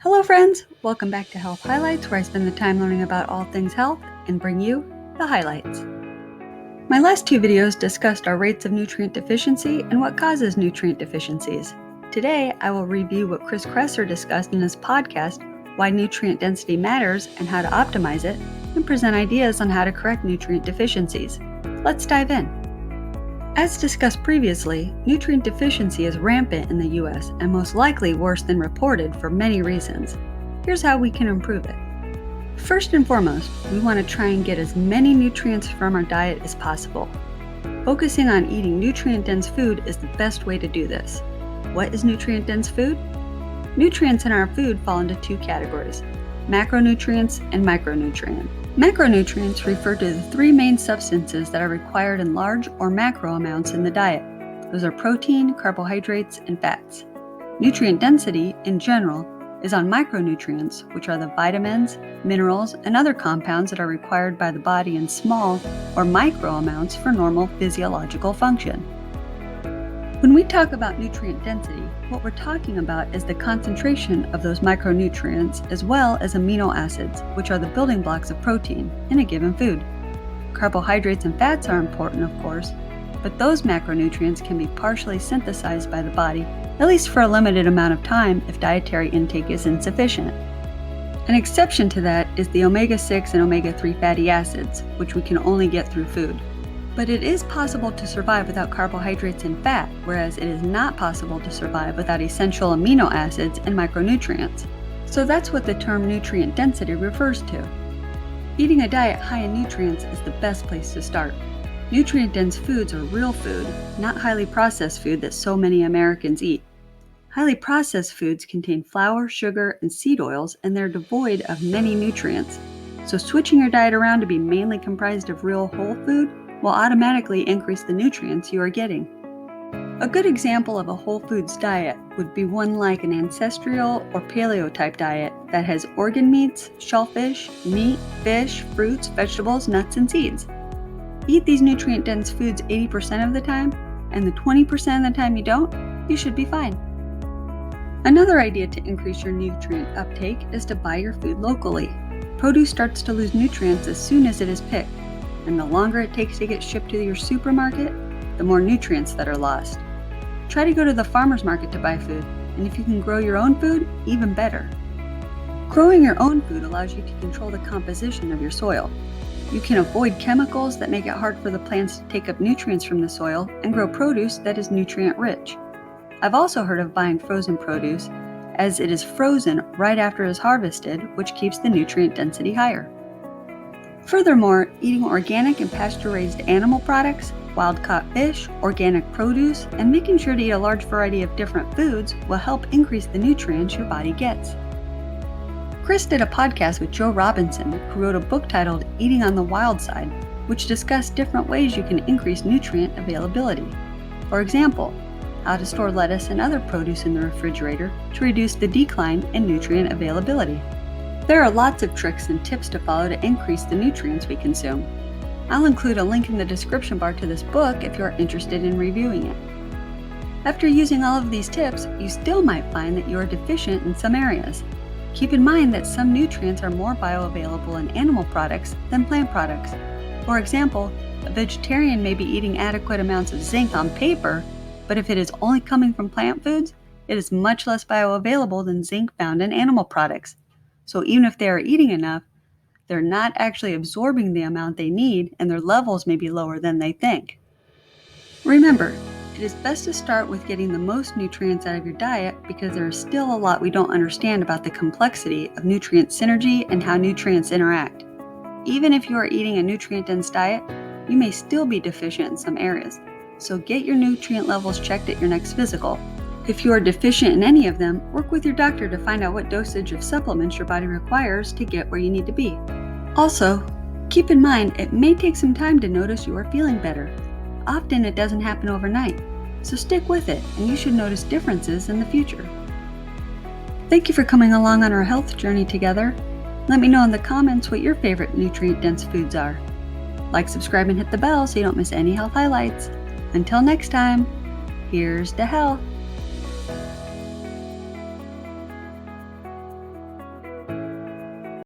Hello friends! Welcome back to Health Highlights, where I spend the time learning about all things health and bring you the highlights. My last two videos discussed our rates of nutrient deficiency and what causes nutrient deficiencies. Today, I will review what Chris Kresser discussed in his podcast, Why Nutrient Density Matters and How to Optimize It, and present ideas on how to correct nutrient deficiencies. Let's dive in. As discussed previously, nutrient deficiency is rampant in the U.S. and most likely worse than reported for many reasons. Here's how we can improve it. First and foremost, we want to try and get as many nutrients from our diet as possible. Focusing on eating nutrient-dense food is the best way to do this. What is nutrient-dense food? Nutrients in our food fall into two categories: macronutrients and micronutrients. Macronutrients refer to the three main substances that are required in large or macro amounts in the diet. Those are protein, carbohydrates, and fats. Nutrient density, in general, is on micronutrients, which are the vitamins, minerals, and other compounds that are required by the body in small or micro amounts for normal physiological function. When we talk about nutrient density, what we're talking about is the concentration of those micronutrients as well as amino acids, which are the building blocks of protein in a given food. Carbohydrates and fats are important, of course, but those macronutrients can be partially synthesized by the body, at least for a limited amount of time if dietary intake is insufficient. An exception to that is the omega-6 and omega-3 fatty acids, which we can only get through food. But it is possible to survive without carbohydrates and fat, whereas it is not possible to survive without essential amino acids and micronutrients. So that's what the term nutrient density refers to. Eating a diet high in nutrients is the best place to start. Nutrient-dense foods are real food, not highly processed food that so many Americans eat. Highly processed foods contain flour, sugar, and seed oils, and they're devoid of many nutrients. So switching your diet around to be mainly comprised of real whole food will automatically increase the nutrients you are getting. A good example of a whole foods diet would be one like an ancestral or paleo type diet that has organ meats, shellfish, meat, fish, fruits, vegetables, nuts, and seeds. Eat these nutrient-dense foods 80% of the time, and the 20% of the time you don't, you should be fine. Another idea to increase your nutrient uptake is to buy your food locally. Produce starts to lose nutrients as soon as it is picked, and the longer it takes to get shipped to your supermarket, the more nutrients that are lost. Try to go to the farmer's market to buy food, and if you can grow your own food, even better. Growing your own food allows you to control the composition of your soil. You can avoid chemicals that make it hard for the plants to take up nutrients from the soil and grow produce that is nutrient-rich. I've also heard of buying frozen produce, as it is frozen right after it is harvested, which keeps the nutrient density higher. Furthermore, eating organic and pasture-raised animal products, wild-caught fish, organic produce, and making sure to eat a large variety of different foods will help increase the nutrients your body gets. Chris did a podcast with Joe Robinson, who wrote a book titled Eating on the Wild Side, which discussed different ways you can increase nutrient availability. For example, how to store lettuce and other produce in the refrigerator to reduce the decline in nutrient availability. There are lots of tricks and tips to follow to increase the nutrients we consume. I'll include a link in the description bar to this book if you're interested in reviewing it. After using all of these tips, you still might find that you are deficient in some areas. Keep in mind that some nutrients are more bioavailable in animal products than plant products. For example, a vegetarian may be eating adequate amounts of zinc on paper, but if it is only coming from plant foods, it is much less bioavailable than zinc found in animal products. So even if they are eating enough, they're not actually absorbing the amount they need, and their levels may be lower than they think. Remember, it is best to start with getting the most nutrients out of your diet because there is still a lot we don't understand about the complexity of nutrient synergy and how nutrients interact. Even if you are eating a nutrient-dense diet, you may still be deficient in some areas, so get your nutrient levels checked at your next physical. If you are deficient in any of them, work with your doctor to find out what dosage of supplements your body requires to get where you need to be. Also, keep in mind it may take some time to notice you are feeling better. Often it doesn't happen overnight, so stick with it and you should notice differences in the future. Thank you for coming along on our health journey together. Let me know in the comments what your favorite nutrient-dense foods are. Like, subscribe, and hit the bell so you don't miss any health highlights. Until next time, here's to health.